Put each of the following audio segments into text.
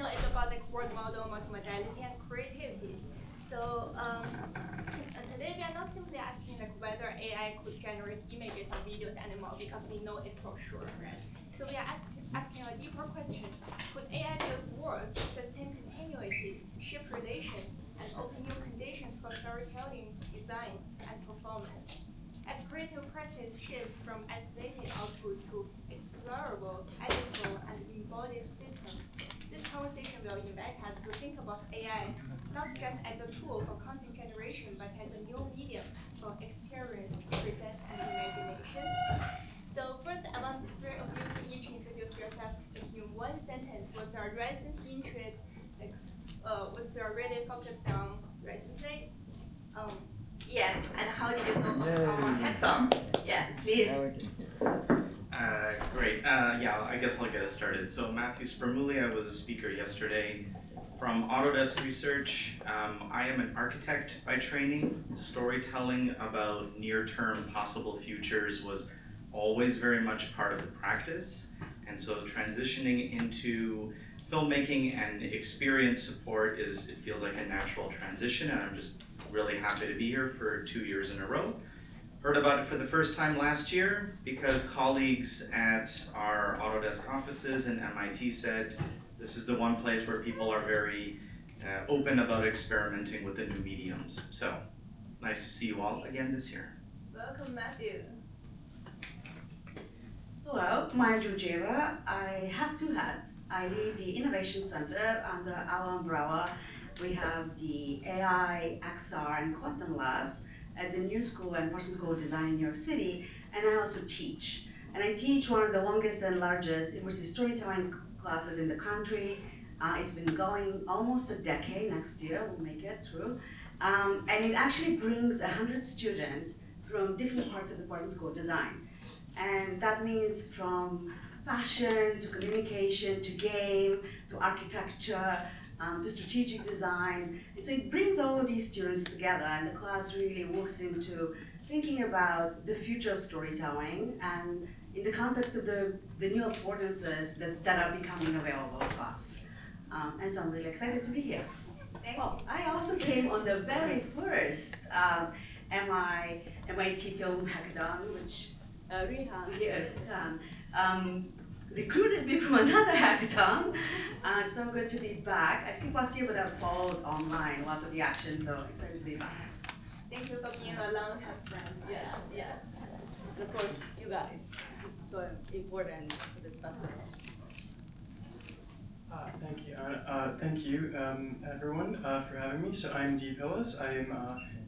panel is about like world model, multimodality, and creativity. So today we are not simply asking like whether AI could generate images or videos anymore, because we know it for sure, right? So we are asking a deeper question: could AI build worlds, sustain continuity, shape relations, and open new conditions for storytelling, design, and performance? As creative practice shifts from isolated outputs to explorable, editable, and embodied systems, this conversation will invite us to think about AI not just as a tool for content generation, but as a new medium for experience, presence, and imagination. So first, I want the three of you to each introduce yourself in one sentence. What's your recent interest? What's your really focused on recently? Yeah, and how did you know about our hackathon? Yeah, please. Great. Yeah, I guess I'll get us started. So Matthew Spremulli, I was a speaker yesterday from Autodesk Research. I am an architect by training. Storytelling about near-term possible futures was always very much part of the practice. And so transitioning into filmmaking and experience support it feels like a natural transition, and I'm just really happy to be here for 2 years in a row. Heard about it for the first time last year because colleagues at our Autodesk offices and MIT said this is the one place where people are very open about experimenting with the new mediums. So nice to see you all again this year. Welcome, Matthew. Hello, I'm Georgieva. I have two hats. I lead the Innovation Center under our umbrella. We have the AI, XR, and Quantum Labs at the New School and Parsons School of Design in New York City, and I also teach. And I teach one of the longest and largest immersive storytelling classes in the country. It's been going almost a decade. Next year we'll make it through. And it actually brings 100 students from different parts of the Parsons School of Design. And that means from fashion to communication to game to architecture to strategic design. And so it brings all of these students together, and the class really walks into thinking about the future of storytelling and in the context of the new affordances that are becoming available to us. And so I'm really excited to be here. Well, I also came on the very first MIT Film Hackathon, which Rihan here recruited me from another hackathon. So good to be back. I skipped last year, but I followed online lots of the action, so excited to be back. Thank you for being a long-time friend. Yes, yes. And of course, you guys, so important for this festival. Thank you, Anna. Thank you, everyone, for having me. So I'm Daniel Pillis. I am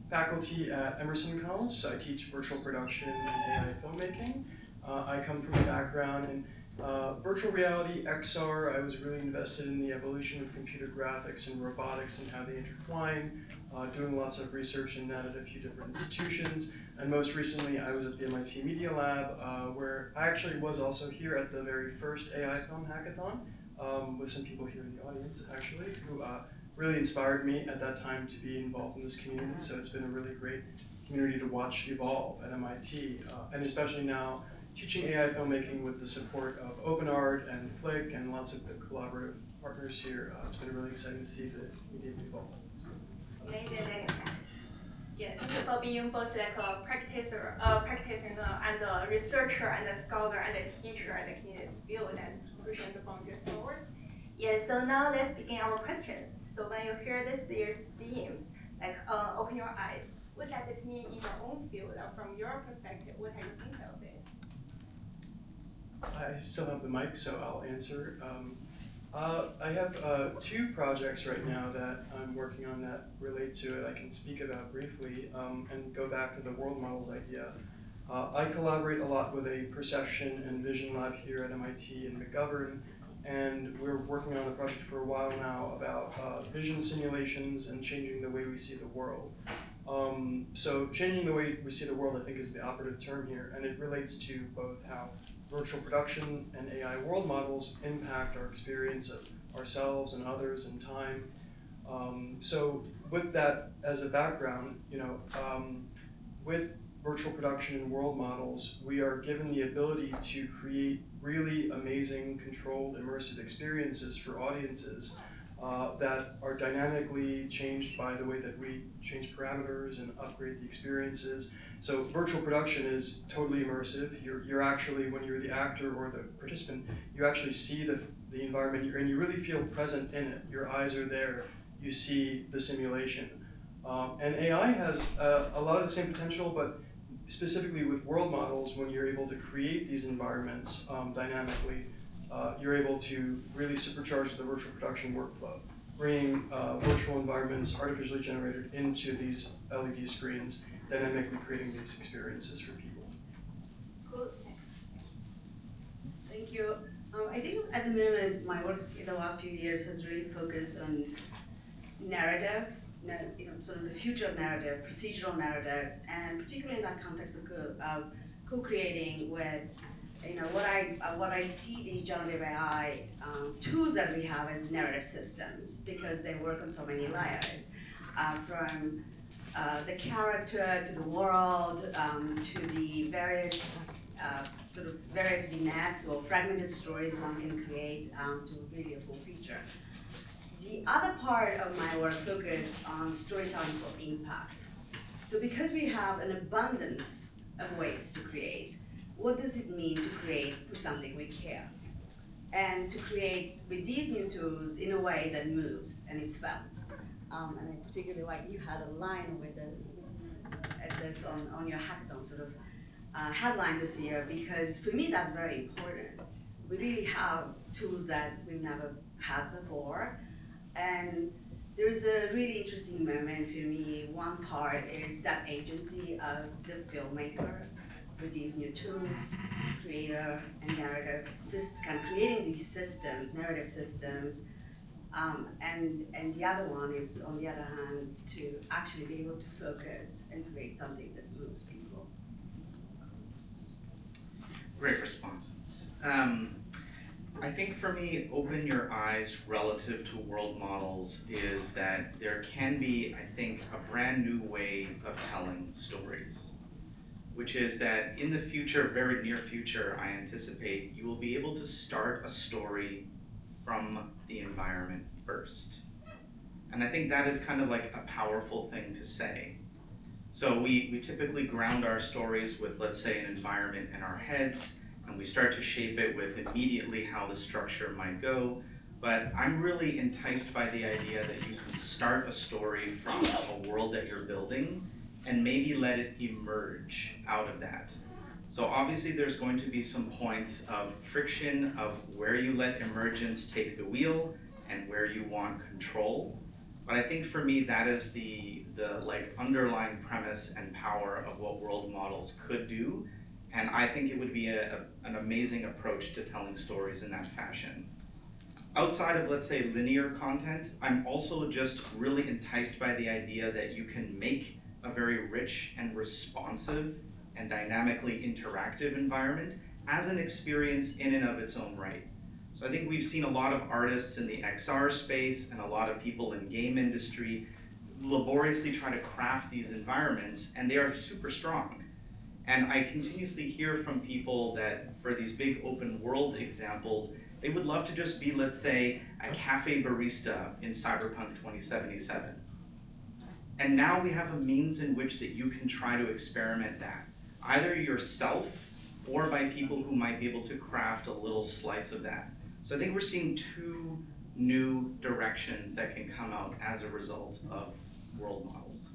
faculty at Emerson College, so I teach virtual production and AI filmmaking. I come from a background in virtual reality, XR. I was really invested in the evolution of computer graphics and robotics and how they intertwine, doing lots of research in that at a few different institutions. And most recently, I was at the MIT Media Lab, where I actually was also here at the very first AI Film Hackathon, with some people here in the audience, actually, who really inspired me at that time to be involved in this community. So it's been a really great community to watch evolve at MIT, and especially now teaching AI filmmaking with the support of OpenArt and Flick and lots of the collaborative partners here. It's been really exciting to see the medium evolve. Amazing. Yeah, thank you for being both like a practitioner and a researcher and a scholar and a teacher in this field and pushing the boundaries forward. Yeah, so now let's begin our questions. So when you hear this year's themes, like open your eyes, what does it mean in your own field, or from your perspective, what are you thinking of it? I still have the mic, so I'll answer. I have 2 projects right now that I'm working on that relate to it. I can speak about briefly and go back to the world models idea. I collaborate a lot with a perception and vision lab here at MIT in McGovern, and we're working on a project for a while now about vision simulations and changing the way we see the world. So changing the way we see the world, I think, is the operative term here, and it relates to both how virtual production and AI world models impact our experience of ourselves and others in time. So with that as a background, with virtual production and world models, we are given the ability to create really amazing, controlled, immersive experiences for audiences that are dynamically changed by the way that we change parameters and upgrade the experiences. So virtual production is totally immersive. You're actually, when you're the actor or the participant, you actually see the environment you're in. You really feel present in it. Your eyes are there. You see the simulation. And AI has a lot of the same potential, but specifically with world models, when you're able to create these environments dynamically, you're able to really supercharge the virtual production workflow, bringing virtual environments artificially generated into these LED screens, dynamically creating these experiences for people. Cool. Next. Thank you. I think at the moment, my work in the last few years has really focused on narrative, sort of the future of narrative, procedural narratives, and particularly in that context of co-creating with, what I see these generative AI tools that we have as narrative systems, because they work on so many layers, from the character to the world to the various various vignettes or fragmented stories one can create to really a full feature. The other part of my work focused on storytelling for impact. So because we have an abundance of ways to create, what does it mean to create for something we care? And to create with these new tools in a way that moves and it's felt. And I particularly like you had a line with this on your hackathon sort of headline this year, because for me that's very important. We really have tools that we've never had before. And there's a really interesting moment for me. One part is that agency of the filmmaker with these new tools, creator and narrative, kind of creating these systems, narrative systems. And the other one is, on the other hand, to actually be able to focus and create something that moves people. Great responses. I think for me, open your eyes relative to world models is that there can be, I think, a brand new way of telling stories, which is that in the future, very near future, I anticipate you will be able to start a story from the environment first. And I think that is kind of like a powerful thing to say. So we typically ground our stories with, let's say, an environment in our heads, and we start to shape it with immediately how the structure might go. But I'm really enticed by the idea that you can start a story from a world that you're building and maybe let it emerge out of that. So obviously there's going to be some points of friction of where you let emergence take the wheel and where you want control. But I think for me that is the like underlying premise and power of what world models could do. And I think it would be an amazing approach to telling stories in that fashion. Outside of, let's say, linear content, I'm also just really enticed by the idea that you can make a very rich and responsive and dynamically interactive environment as an experience in and of its own right. So I think we've seen a lot of artists in the XR space and a lot of people in game industry laboriously try to craft these environments, and they are super strong. And I continuously hear from people that for these big open world examples, they would love to just be, let's say, a cafe barista in Cyberpunk 2077. And now we have a means in which that you can try to experiment that, either yourself or by people who might be able to craft a little slice of that. So I think we're seeing two new directions that can come out as a result of world models.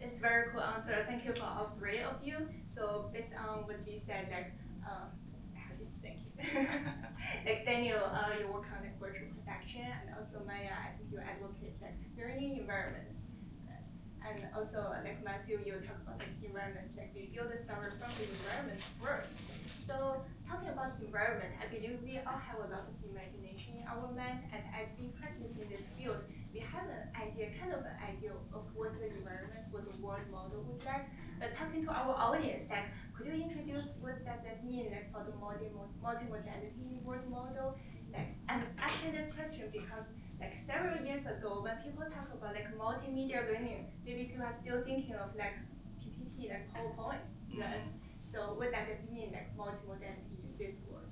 It's a very cool answer. Thank you for all three of you. So based on what you said, thank you. Like Daniel, you work on like virtual production, and also Maya, I think you advocate like learning environments. And also like Matthew, you talk about like environments, like we build the story from the environment first. So talking about environment, I believe we all have a lot of imagination in our mind, and as we practice in this field, we have an idea of what the environment, what the world model would like. But talking to our audience, like, could you introduce what does that mean, like for the multimodality world model? Like, I'm asking this question because like several years ago, when people talk about like multimedia learning, maybe people are still thinking of like PPT PPT, like PowerPoint, then so what does it mean, like multimodality in this world?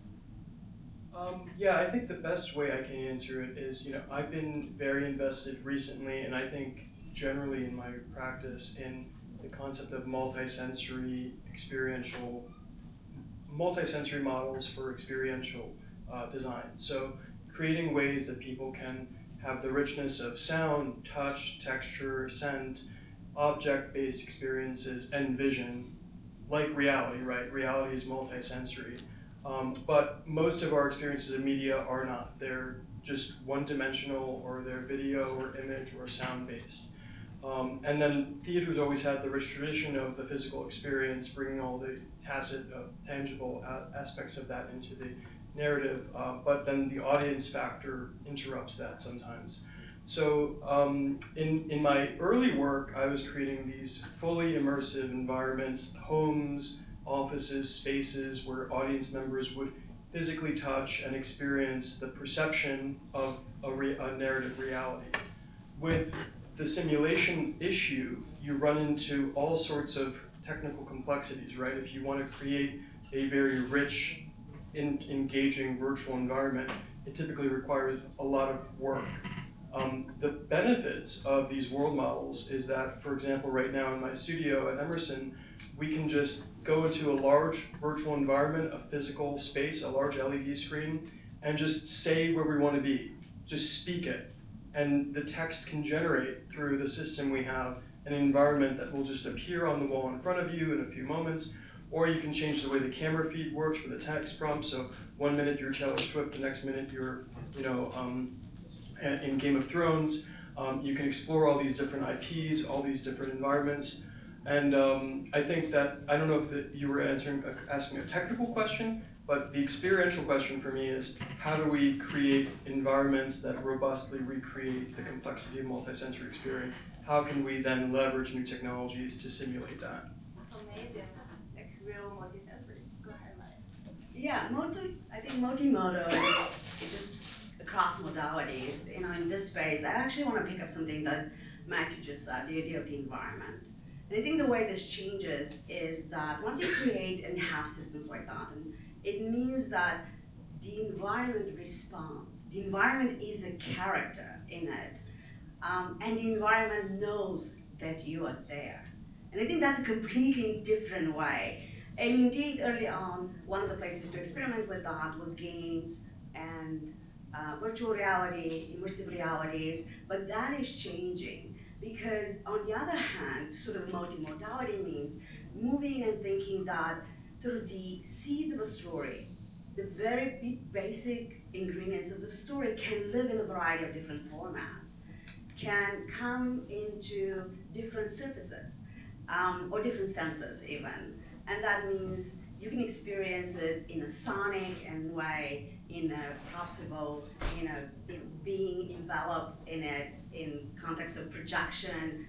Yeah, I think the best way I can answer it is, I've been very invested recently, and I think generally in my practice in the concept of multisensory models for experiential design. So creating ways that people can have the richness of sound, touch, texture, scent, object-based experiences, and vision, like reality, right? Reality is multisensory. But most of our experiences in media are not. They're just one-dimensional, or they're video or image or sound-based. And then theater's always had the rich tradition of the physical experience, bringing all the tacit, tangible aspects of that into the narrative, but then the audience factor interrupts that sometimes. So in my early work, I was creating these fully immersive environments, homes, offices, spaces where audience members would physically touch and experience the perception of a narrative reality. With the simulation issue, you run into all sorts of technical complexities, right? If you want to create a very rich, engaging virtual environment, it typically requires a lot of work. The benefits of these world models is that, for example, right now in my studio at Emerson, we can just go into a large virtual environment, a physical space, a large LED screen, and just say where we want to be. Just speak it. And the text can generate through the system we have an environment that will just appear on the wall in front of you in a few moments. Or you can change the way the camera feed works with a text prompt. So 1 minute you're Taylor Swift, the next minute you're, in Game of Thrones. You can explore all these different IPs, all these different environments. And I think that, I don't know if you were asking a technical question, but the experiential question for me is, how do we create environments that robustly recreate the complexity of multisensory experience? How can we then leverage new technologies to simulate that? Amazing, like real multisensory. Go ahead, Maya. Yeah, I think multimodal is just across modalities. In this space, I actually want to pick up something that Matthew just said, the idea of the environment. And I think the way this changes is that once you create and have systems like that, and it means that the environment responds. The environment is a character in it, and the environment knows that you are there. And I think that's a completely different way. And indeed, early on, one of the places to experiment with that was games and virtual reality, immersive realities, but that is changing. Because on the other hand, sort of multimodality means moving and thinking that sort of the seeds of a story, the very basic ingredients of the story can live in a variety of different formats, can come into different surfaces, or different senses even. And that means you can experience it in a sonic way, in a possible, being enveloped in it in context of projection,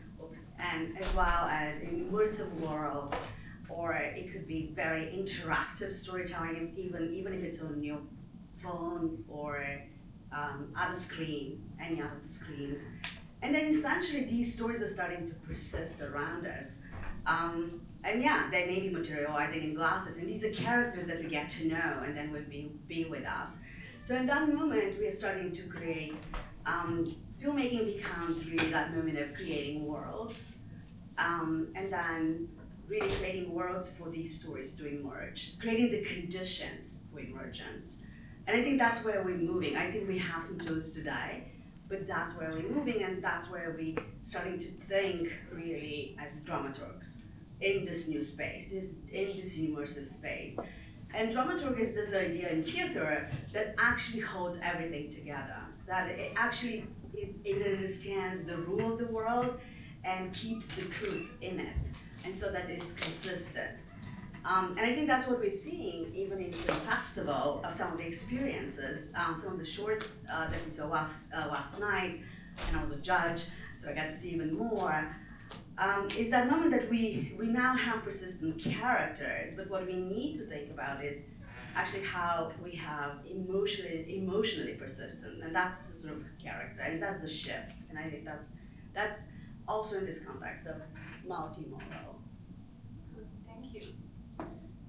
and as well as in immersive worlds, or it could be very interactive storytelling, even if it's on your phone or other screen, any other screens. And then essentially these stories are starting to persist around us. And yeah, they may be materializing in glasses, and these are characters that we get to know and then will be with us. So in that moment, we are starting to create, filmmaking becomes really that moment of creating worlds, and then really creating worlds for these stories to emerge, creating the conditions for emergence. And I think that's where we're moving. I think we have some tools today, but that's where we're moving, and that's where we're starting to think really as dramaturgs in this new space, in this immersive space. And dramaturg is this idea in theater that actually holds everything together, that it actually it understands the rule of the world and keeps the truth in it, and so that it is consistent. And I think that's what we're seeing even in the festival of some of the experiences, some of the shorts that we saw last night, and I was a judge, so I got to see even more, is that moment that we now have persistent characters, but what we need to think about is actually how we have emotionally persistent, and that's the sort of character, and that's the shift, and I think that's also in this context of multimodal.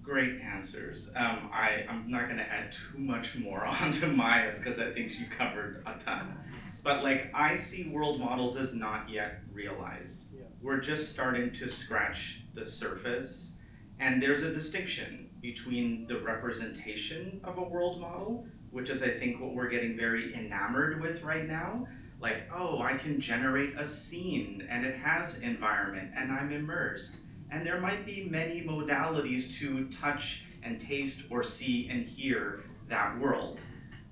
Great answers. I'm not going to add too much more onto Maya's because I think she covered a ton. But like, I see world models as not yet realized. Yeah. We're just starting to scratch the surface, and there's a distinction between the representation of a world model, which is I think what we're getting very enamored with right now. Like, oh, I can generate a scene and it has environment and I'm immersed. And there might be many modalities to touch and taste or see and hear that world.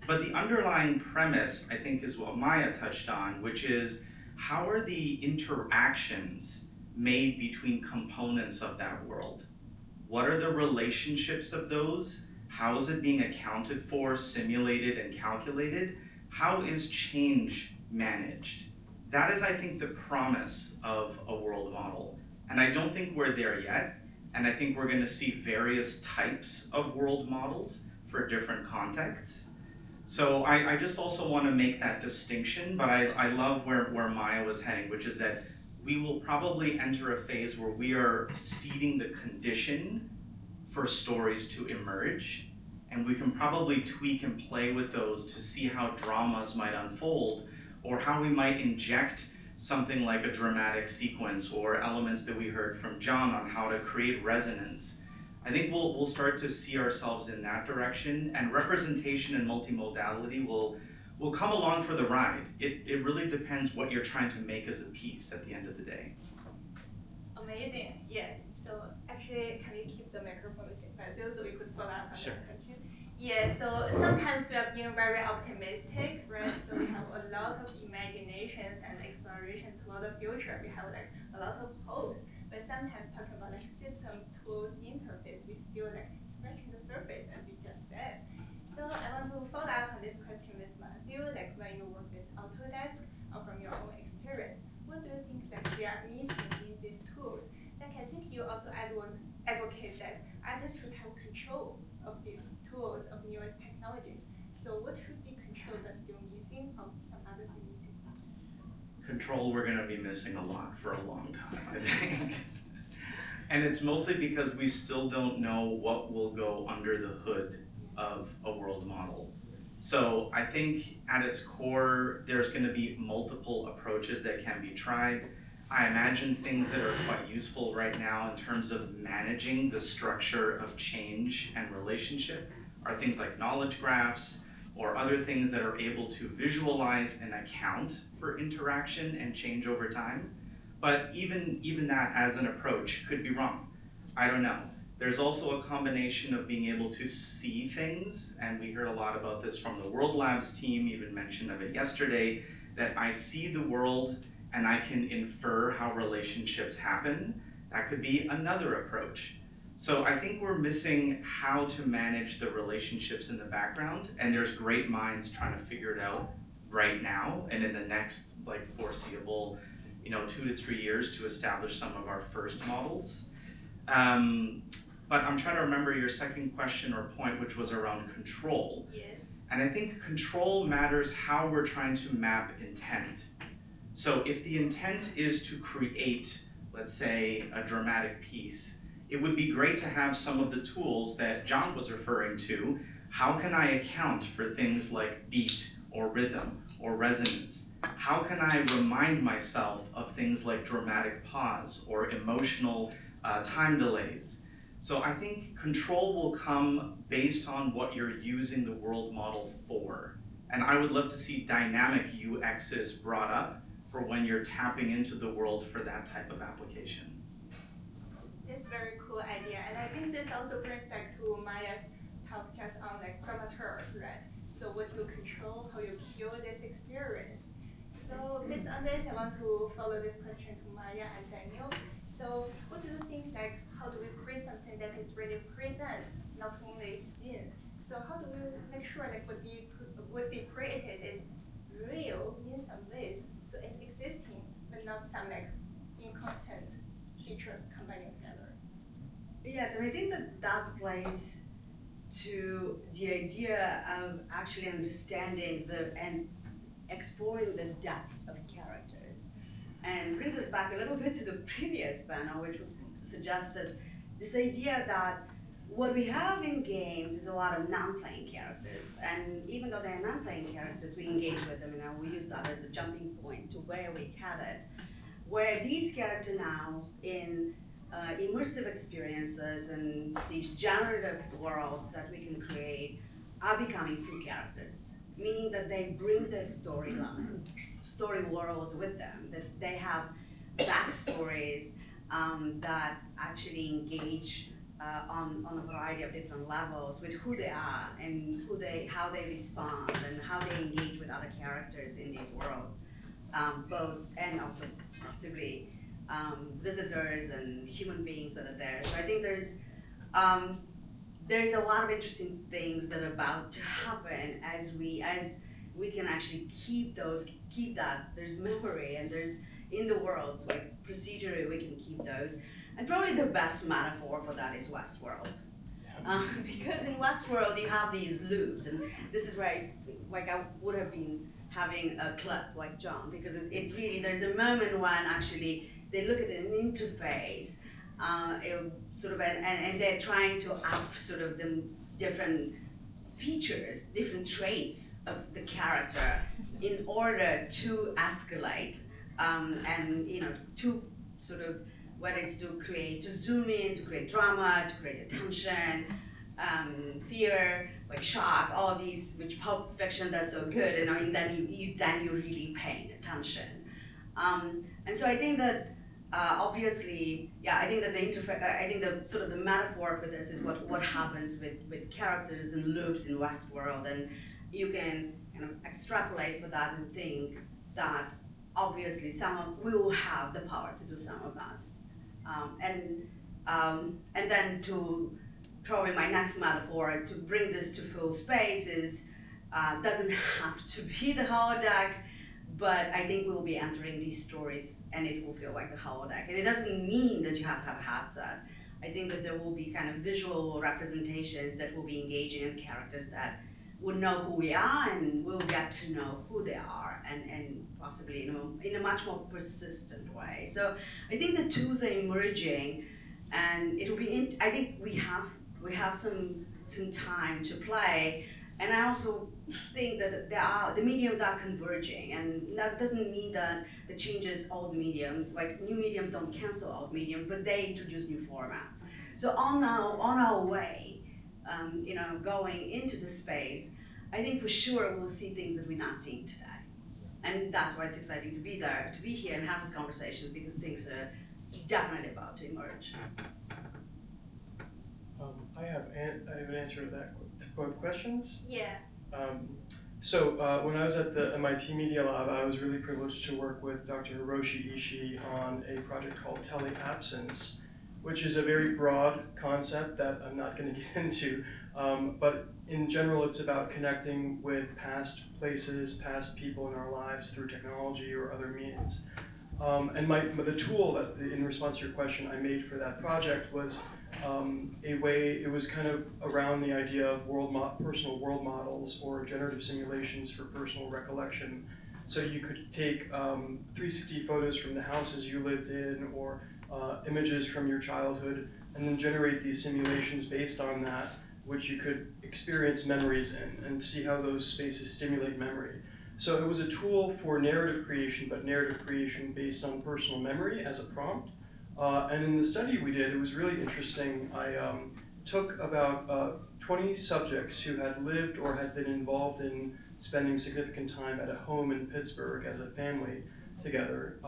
But the underlying premise, I think, is what Maya touched on, which is how are the interactions made between components of that world? What are the relationships of those? How is it being accounted for, simulated, and calculated? How is change managed? That is, I think, the promise of a world model. And I don't think we're there yet. And I think we're going to see various types of world models for different contexts. So I just also want to make that distinction, but I love where Maya was heading, which is that we will probably enter a phase where we are seeding the condition for stories to emerge, and we can probably tweak and play with those to see how dramas might unfold, or how we might inject something like a dramatic sequence or elements that we heard from John on how to create resonance. I think we'll start to see ourselves in that direction, and representation and multimodality will come along for the ride. It really depends what you're trying to make as a piece at the end of the day. Amazing, yes. So actually, can you keep the microphone so we could follow up on Sure. this question? Yeah, so sometimes we are being very optimistic, right? So we have a lot of imaginations and explorations toward the future. We have like a lot of hopes, but sometimes talking about like systems, tools, interface, we still like scratching the surface, as we just said. So I want to follow up on this question with Matthew, like when you work with Autodesk or from your own experience, what do you think that we are missing in these tools? Like I think you also advocate that artists should have control of these tools, of newest technologies. So what should be control that's still missing, or some others are missing? Control, we're going to be missing a lot for a long time, I think. And it's mostly because we still don't know what will go under the hood of a world model. So I think at its core, there's going to be multiple approaches that can be tried. I imagine things that are quite useful right now in terms of managing the structure of change and relationship are things like knowledge graphs or other things that are able to visualize and account for interaction and change over time. But even that as an approach could be wrong. I don't know. There's also a combination of being able to see things, and we heard a lot about this from the World Labs team, even mentioned of it yesterday, that I see the world and I can infer how relationships happen. That could be another approach. So I think we're missing how to manage the relationships in the background, and there's great minds trying to figure it out right now and in the next like foreseeable 2 to 3 years to establish some of our first models. But I'm trying to remember your second question or point, which was around control. Yes. And I think control matters how we're trying to map intent. So if the intent is to create, let's say, a dramatic piece, it would be great to have some of the tools that John was referring to. How can I account for things like beat or rhythm or resonance? How can I remind myself of things like dramatic pause or emotional time delays? So I think control will come based on what you're using the world model for. And I would love to see dynamic UXs brought up for when you're tapping into the world for that type of application. It's a very cool idea, and I think this also brings back to Maya's talk just on like dramaturg, right? So what you control, how you feel this experience. So based on this, I want to follow this question to Maya and Daniel. So what do you think, like, how do we create something that is really present, not only seen? So how do we make sure like what we created is real in some ways, so it's existing, but not some like inconstant features combining together? Yes, and I think that plays to the idea of actually understanding and exploring the depth of characters. And brings us back a little bit to the previous panel, which was suggested this idea that What we have in games is a lot of non-playing characters, and even though they're non-playing characters, we engage with them, we use that as a jumping point to where we headed. Where these characters now in immersive experiences and these generative worlds that we can create are becoming true characters, meaning that they bring their story worlds with them, that they have backstories that actually engage on a variety of different levels with who they are and how they respond and how they engage with other characters in these worlds, both and also possibly visitors and human beings that are there. So I think there's a lot of interesting things that are about to happen as we can actually keep that. There's memory and there's in the worlds, like procedurally we can keep those. And probably the best metaphor for that is Westworld. Because in Westworld you have these loops, and this is where I would have been having a clip like John, because it really, there's a moment when actually they look at an interface, and they're trying to up sort of the different features, different traits of the character in order to escalate, to sort of, whether it's to zoom in, to create drama, to create attention, fear, like shock, all these which Pulp Fiction does so good, and then you're really paying attention. And so I think that obviously, I think that the sort of the metaphor for this is what happens with characters and loops in Westworld, and you can kind of extrapolate for that and think that obviously we will have the power to do some of that. And then to probably my next metaphor to bring this to full space is doesn't have to be the holodeck, but I think we'll be entering these stories and it will feel like the holodeck. And it doesn't mean that you have to have a headset. I think that there will be kind of visual representations that will be engaging in characters that will know who we are and we'll get to know who they are and possibly in a much more persistent way. So I think the tools are emerging, and it will be. I think we have some time to play, and I also think that the mediums are converging, and that doesn't mean that it changes old mediums. Like new mediums don't cancel old mediums, but they introduce new formats. So on our way, going into the space, I think for sure we'll see things that we're not seeing today. And that's why it's exciting to be there, to be here and have this conversation, because things are definitely about to emerge. I have an answer to both questions. Yeah. So when I was at the MIT Media Lab, I was really privileged to work with Dr. Hiroshi Ishii on a project called Teleabsence, which is a very broad concept that I'm not going to get into, but in general it's about connecting with past places, past people in our lives through technology or other means. And the tool that, in response to your question, I made for that project was it was kind of around the idea of personal world models or generative simulations for personal recollection. So you could take 360 photos from the houses you lived in or images from your childhood, and then generate these simulations based on that, which you could experience memories in and see how those spaces stimulate memory. So it was a tool for narrative creation, but narrative creation based on personal memory as a prompt. And in the study we did, it was really interesting. I took about 20 subjects who had lived or had been involved in spending significant time at a home in Pittsburgh as a family together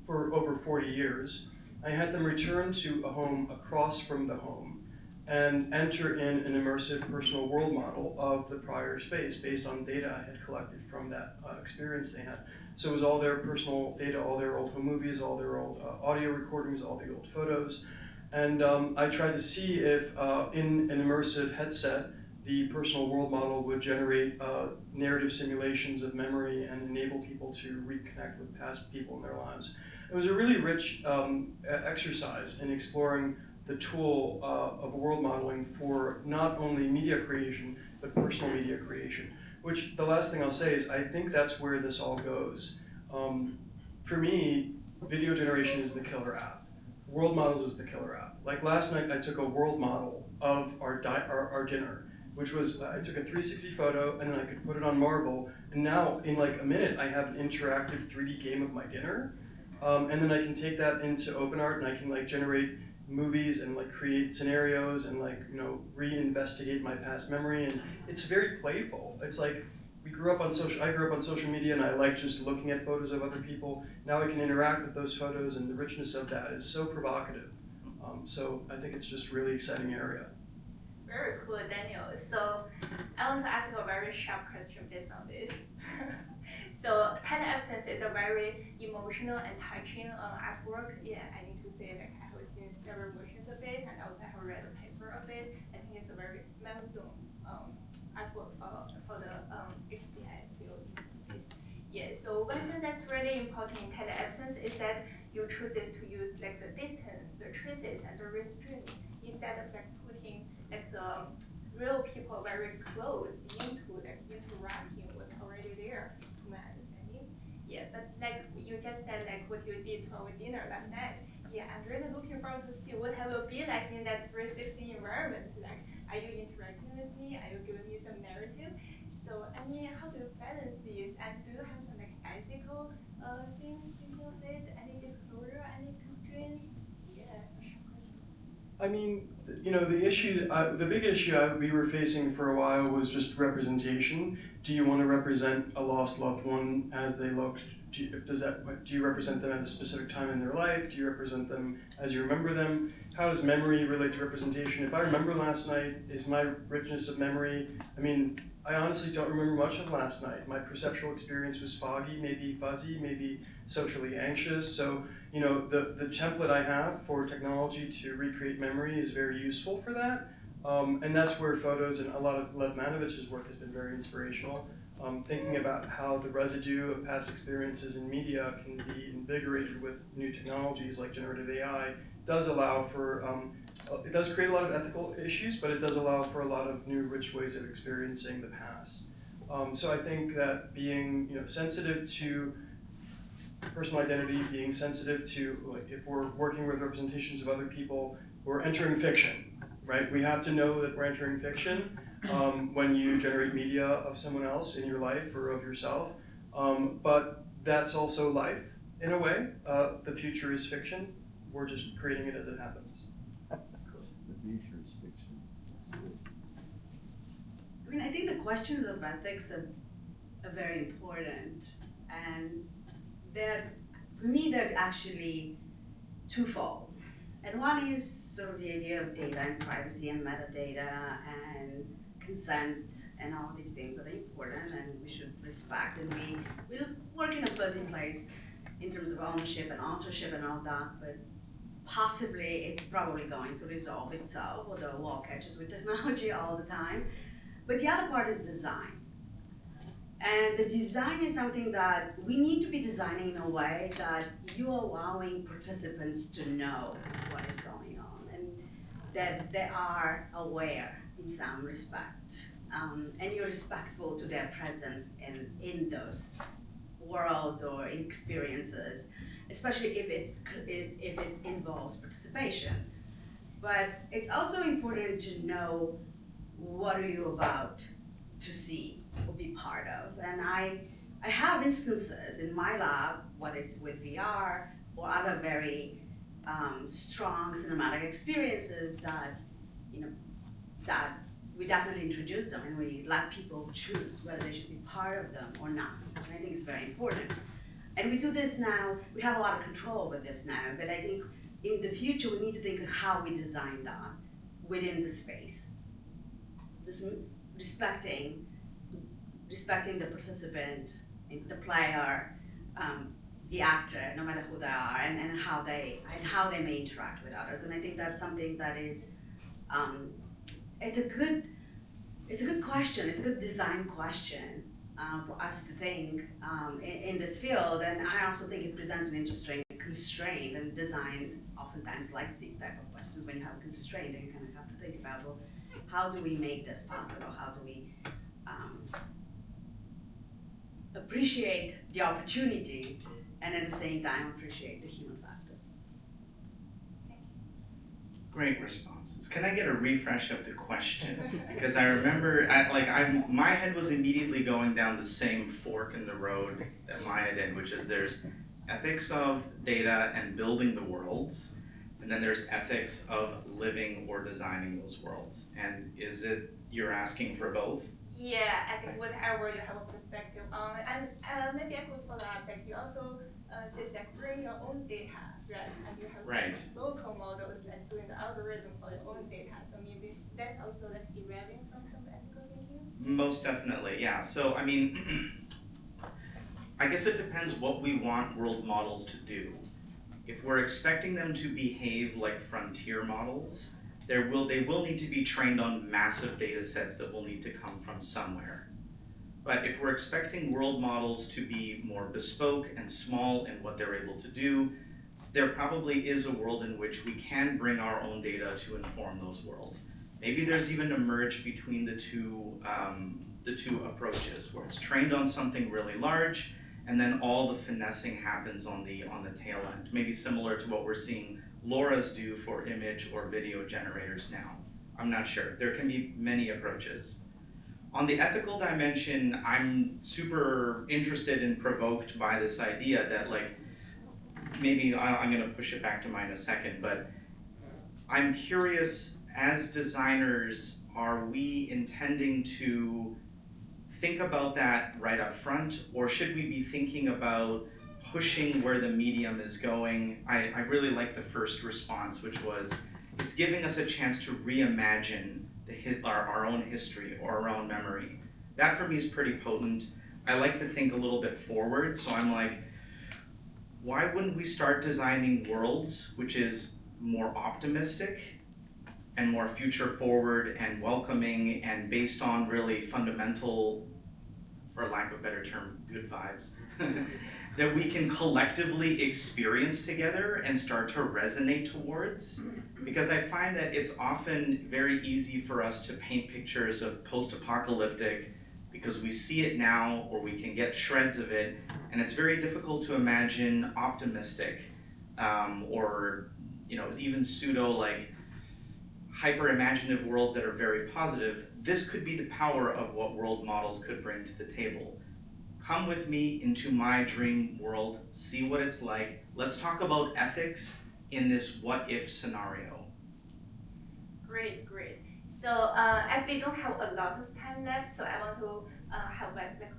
for over 40 years. I had them return to a home across from the home and enter in an immersive personal world model of the prior space based on data I had collected from that experience they had. So it was all their personal data, all their old home movies, all their old audio recordings, all the old photos. And I tried to see if in an immersive headset, the personal world model would generate narrative simulations of memory and enable people to reconnect with past people in their lives. It was a really rich exercise in exploring the tool of world modeling for not only media creation, but personal media creation, which the last thing I'll say is I think that's where this all goes. For me, video generation is the killer app. world models is the killer app. Like last night, I took a world model of our dinner, which was, I took a 360 photo and then I could put it on Marvel, and now in like a minute, I have an interactive 3D game of my dinner. And then I can take that into OpenArt and I can like generate movies and like create scenarios and like, you know, reinvestigate my past memory. And it's very playful. It's like, I grew up on social media and I like just looking at photos of other people. Now I can interact with those photos, and the richness of that is so provocative. So I think it's just really exciting area. Very cool, Daniel. So I want to ask you a very sharp question based on this. So Tiny Absence is a very emotional and touching artwork. Yeah, I need to say, like, I have seen several versions of it, and also have read a paper of it. I think it's a very milestone artwork for the HCI field in some ways. Yeah, so one thing that's really important in Tiny Absence is that you choose to use like the distance, the traces, and the restraint instead of like putting like the real people very close into like interacting what's already there, to my understanding. Yeah, but like you just said, like what you did to our dinner last night. Yeah, I'm really looking forward to see what I will be like in that 360 environment. Like, are you interacting with me? Are you giving me some narrative? So, I mean, how do you balance this? And do you have some like ethical things thinking of it? Any disclosure? Any constraints? Yeah, sure question. I mean, you know, the big issue we were facing for a while was just representation. Do you want to represent a lost loved one as they looked? Do you represent them at a specific time in their life? Do you represent them as you remember them? How does memory relate to representation? If I remember last night, is my richness of memory, I mean, I honestly don't remember much of last night. My perceptual experience was foggy, maybe fuzzy, maybe socially anxious. So, you know, the template I have for technology to recreate memory is very useful for that. And that's where photos and a lot of Lev Manovich's work has been very inspirational. Thinking about how the residue of past experiences in media can be invigorated with new technologies like generative AI does allow for, it does create a lot of ethical issues, but it does allow for a lot of new rich ways of experiencing the past. So I think that being, you know, sensitive to personal identity, being sensitive to, like, if we're working with representations of other people, we're entering fiction, right? We have to know that we're entering fiction when you generate media of someone else in your life or of yourself. But that's also life, in a way. The future is fiction. We're just creating it as it happens. The future is fiction. That's good. I mean, I think the questions of ethics are very important, and for me, they're actually twofold. And one is sort of the idea of data and privacy and metadata and consent and all these things that are important and we should respect, and we'll work in a fuzzy place in terms of ownership and authorship and all that, but possibly it's probably going to resolve itself, although law catches with technology all the time. But the other part is design. And the design is something that we need to be designing in a way that you are allowing participants to know what is going on and that they are aware in some respect, and you're respectful to their presence in those worlds or experiences, especially if it involves participation. But it's also important to know what are you about to see or be part of. And I have instances in my lab, whether it's with VR or other very strong cinematic experiences that, you know, that we definitely introduce them and we let people choose whether they should be part of them or not. And I think it's very important. And we do this now, we have a lot of control with this now, but I think in the future we need to think of how we design that within the space. Just respecting the participant, the player, the actor, no matter who they are, and how they may interact with others. And I think that's something that is, it's a good question. It's a good design question for us to think in this field. And I also think it presents an interesting constraint. And design oftentimes likes these type of questions. When you have a constraint, and you kind of have to think about, well, how do we make this possible? How do we appreciate the opportunity and at the same time appreciate the human factor? Great responses. Can I get a refresh of the question? Because I remember, my head was immediately going down the same fork in the road that Maya did, which is there's ethics of data and building the worlds, and then there's ethics of living or designing those worlds. And is it you're asking for both? Yeah, I think whatever you have a perspective on, and maybe I could follow up. Like you also says like bring your own data, right? And you have Right. some local models like doing the algorithm for your own data. So maybe that's also like deriving from some ethical thinking. Most definitely, yeah. So I mean, I guess it depends what we want world models to do. If we're expecting them to behave like frontier models, they will need to be trained on massive data sets that will need to come from somewhere. But if we're expecting world models to be more bespoke and small in what they're able to do, there probably is a world in which we can bring our own data to inform those worlds. Maybe there's even a merge between the two approaches, where it's trained on something really large, and then all the finessing happens on the tail end. Maybe similar to what we're seeing LoRa's do for image or video generators now. I'm not sure. There can be many approaches. On the ethical dimension, I'm super interested and provoked by this idea that maybe I'm gonna push it back to mine in a second, but I'm curious, as designers, are we intending to think about that right up front, or should we be thinking about pushing where the medium is going? I really like the first response, which was, it's giving us a chance to reimagine our own history or our own memory. That for me is pretty potent. I like to think a little bit forward, so I'm like, why wouldn't we start designing worlds which is more optimistic and more future forward and welcoming and based on really fundamental, for lack of a better term, good vibes, that we can collectively experience together and start to resonate towards? Because I find that it's often very easy for us to paint pictures of post-apocalyptic because we see it now, or we can get shreds of it, and it's very difficult to imagine optimistic or even pseudo hyper-imaginative worlds that are very positive. This could be the power of what world models could bring to the table. Come with me into my dream world, see what it's like. Let's talk about ethics in this what-if scenario. Great. So as we don't have a lot of time left, so I want to have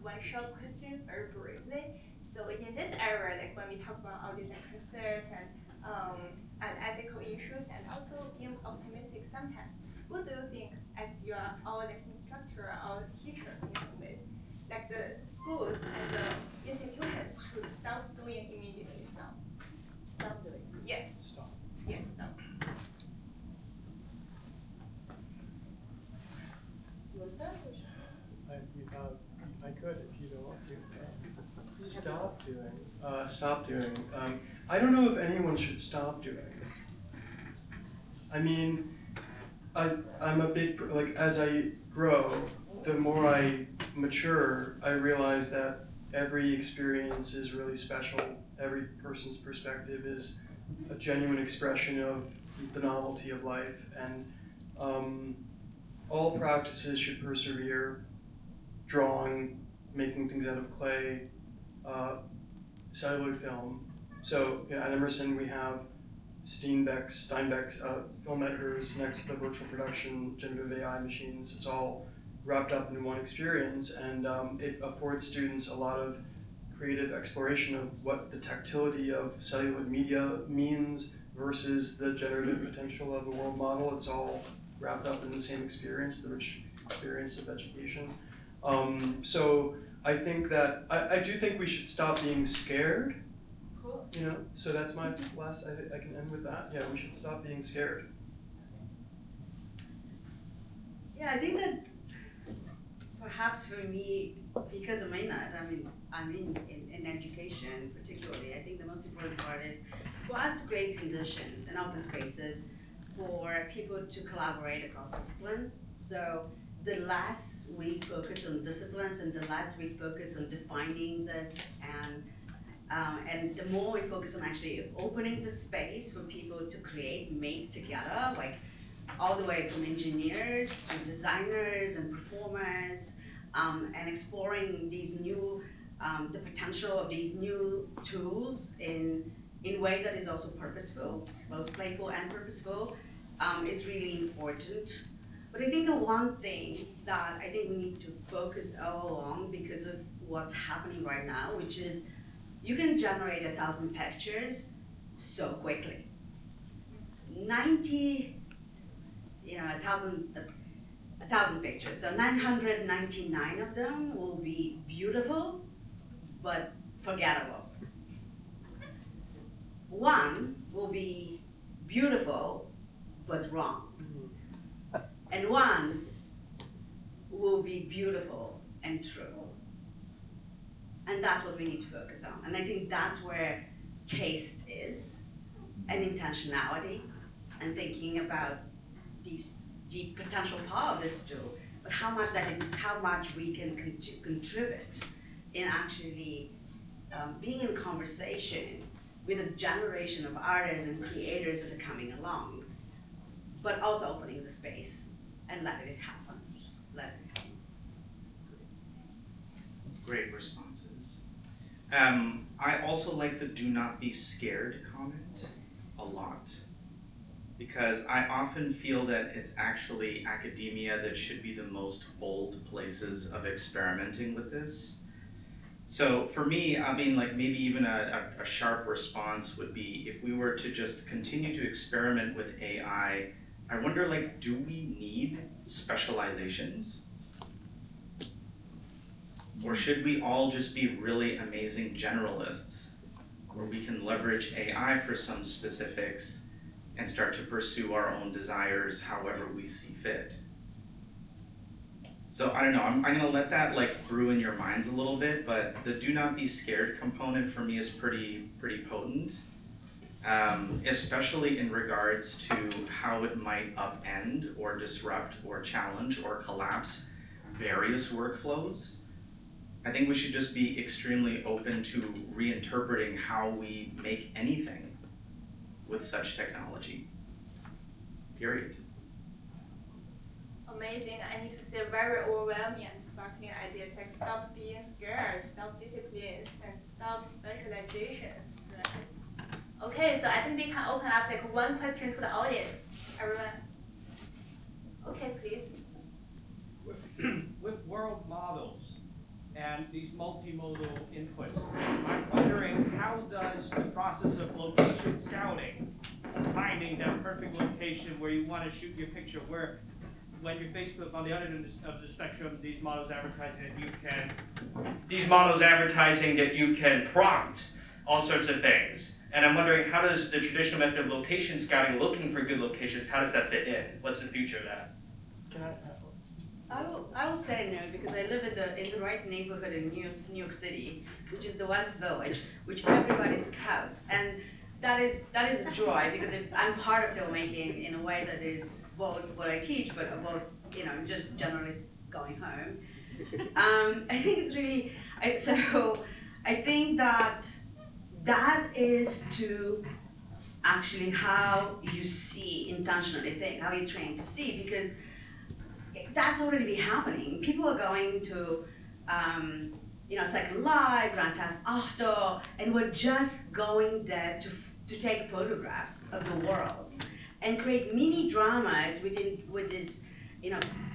one short question very briefly. So in this era, when we talk about all these concerns and ethical issues, and also being optimistic sometimes, what do you think, as you are our instructor or teachers in some ways, the schools and the institutions should stop doing immediately now? Stop doing. Yeah. Stop. Yeah, stop. You want to start? I could if you don't want to. Stop doing. I don't know if anyone should stop doing. I mean, I'm a big, as I grow, the more I mature, I realize that every experience is really special. Every person's perspective is a genuine expression of the novelty of life, and all practices should persevere. Drawing, making things out of clay, celluloid film. So at Emerson we have Steinbeck's film editors next to the virtual production, generative AI machines. It's all wrapped up in one experience, and it affords students a lot of creative exploration of what the tactility of celluloid media means versus the generative potential of a world model. It's all wrapped up in the same experience, the rich experience of education. So I think that, I do think we should stop being scared. Cool. So that's my last, I can end with that. Yeah, we should stop being scared. Yeah, I think that perhaps for me, because of I'm in education particularly, I think the most important part is for us to create conditions and open spaces for people to collaborate across disciplines. So the less we focus on disciplines and the less we focus on defining this and And the more we focus on actually opening the space for people to create, make together, like all the way from engineers to designers and performers, and exploring these new, the potential of these new tools in a way that is also purposeful, both playful and purposeful, is really important. But I think the one thing that I think we need to focus all along because of what's happening right now, which is you can generate 1,000 pictures so quickly. 1,000 pictures. So 999 of them will be beautiful, but forgettable. One will be beautiful, but wrong. And one will be beautiful and true. And that's what we need to focus on. And I think that's where taste is, and intentionality, and thinking about these deep potential part of this tool, but how much we can contribute in actually being in conversation with a generation of artists and creators that are coming along, but also opening the space and letting it happen. Just let it happen. Great responses. I also like the do not be scared comment a lot, because I often feel that it's actually academia that should be the most bold places of experimenting with this. So for me, I mean, like maybe even a sharp response would be if we were to just continue to experiment with AI, I wonder, like, do we need specializations? Or should we all just be really amazing generalists where we can leverage AI for some specifics and start to pursue our own desires however we see fit? So I don't know, I'm gonna let that like brew in your minds a little bit, but the do not be scared component for me is pretty potent, especially in regards to how it might upend or disrupt or challenge or collapse various workflows. I think we should just be extremely open to reinterpreting how we make anything with such technology, period. Amazing. I need to say very overwhelming and sparkling ideas like stop being scared, stop disciplines, and stop specializations. Right? Okay, so I think we can open up like one question to the audience. Everyone. Okay, please. With world models and these multimodal inputs, I'm wondering how does the process of location scouting, finding that perfect location where you want to shoot your picture, where when you're faced with on the other end of the spectrum, these models advertising that you can prompt all sorts of things. And I'm wondering, how does the traditional method of location scouting, looking for good locations, how does that fit in? What's the future of that? Can I will say no, because I live in the right neighborhood in New York City, which is the West Village, which everybody scouts, and that is a joy because I'm part of filmmaking in a way that is both what I teach, but about just generally going home. I think it's really so. I think that is to actually how you see intentionally think, how you train to see, because that's already been happening. People are going to, Second Life, Grand Theft Auto, and we're just going there to take photographs of the world and create mini dramas with this,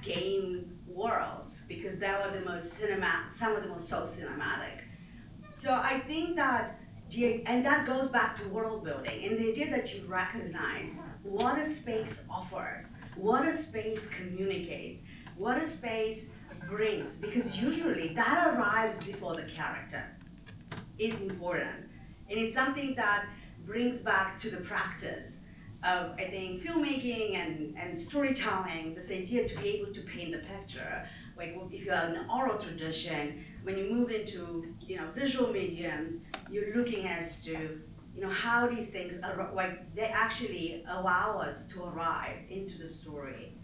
game worlds, because they are the most some of the most so cinematic. So I think that and that goes back to world building and the idea that you recognize what a space offers, what a space communicates, what a space brings, because usually that arrives before the character is important. And it's something that brings back to the practice of, I think, filmmaking and storytelling, this idea to be able to paint the picture. Like if you have an oral tradition, when you move into visual mediums, you're looking as to how these things they actually allow us to arrive into the story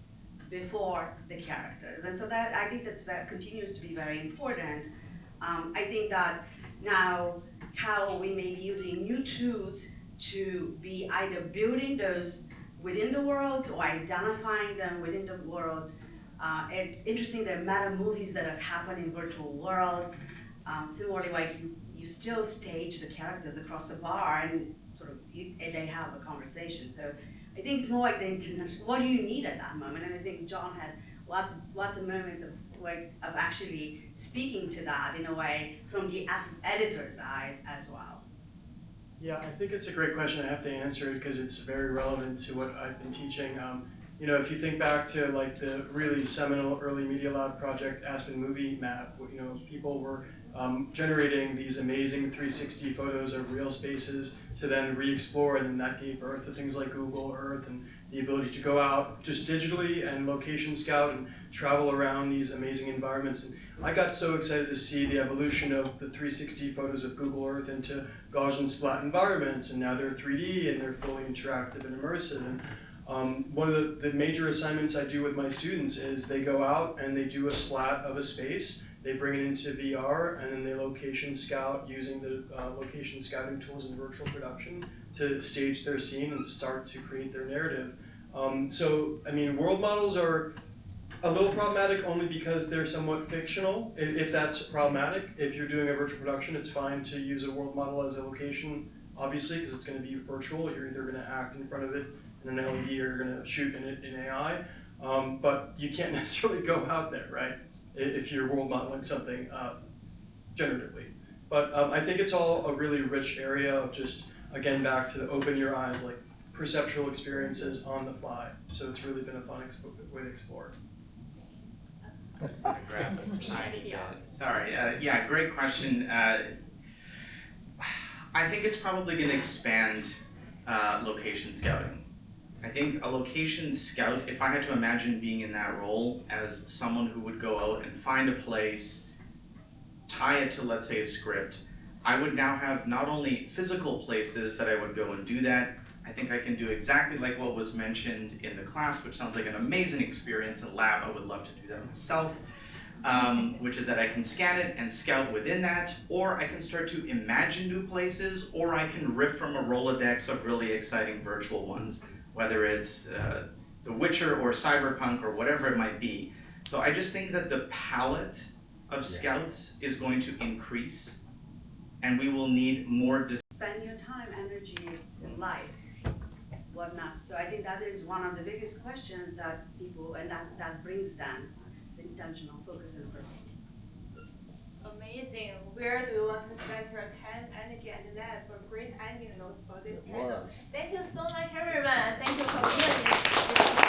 before the characters, and so that I think continues to be very important. I think that now how we may be using new tools to be either building those within the worlds or identifying them within the worlds. It's interesting the meta movies that have happened in virtual worlds. Similarly, like you still stage the characters across a bar and and they have a conversation. So I think it's more like the international. What do you need at that moment? And I think John had lots of moments of actually speaking to that in a way from the editor's eyes as well. Yeah, I think it's a great question. I have to answer it because it's very relevant to what I've been teaching. If you think back to like the really seminal early Media Lab project, Aspen Movie Map, people were generating these amazing 360 photos of real spaces to then re-explore, and then that gave birth to things like Google Earth and the ability to go out just digitally and location scout and travel around these amazing environments. And I got so excited to see the evolution of the 360 photos of Google Earth into Gaussian splat environments, and now they're 3D and they're fully interactive and immersive. And one of the major assignments I do with my students is they go out and they do a splat of a space, they bring it into VR, and then they location scout using the location scouting tools in virtual production to stage their scene and start to create their narrative. World models are a little problematic only because they're somewhat fictional, if that's problematic. If you're doing a virtual production, it's fine to use a world model as a location, obviously, because it's going to be virtual. You're either going to act in front of it in an LED or you're going to shoot in it in AI. But you can't necessarily go out there, right, if you're world modeling something generatively. But I think it's all a really rich area of just, again, back to the open your eyes, like perceptual experiences on the fly. So it's really been a fun way to explore. Just gonna grab it. Sorry, great question. I think it's probably going to expand location scouting. I think a location scout, if I had to imagine being in that role as someone who would go out and find a place, tie it to, let's say, a script, I would now have not only physical places that I would go and do that. I think I can do exactly like what was mentioned in the class, which sounds like an amazing experience in lab. I would love to do that myself, which is that I can scan it and scout within that, or I can start to imagine new places, or I can riff from a Rolodex of really exciting virtual ones, whether it's The Witcher or Cyberpunk or whatever it might be. So I just think that the palette of scouts is going to increase, and we will need more. Spend your time, energy, in life, whatnot. So I think that is one of the biggest questions that people, and that brings them the intentional focus and purpose. Amazing. Where do you want to spend your time, energy, and lab for great ending note for this panel? Thank you so much, everyone. Thank you for being here.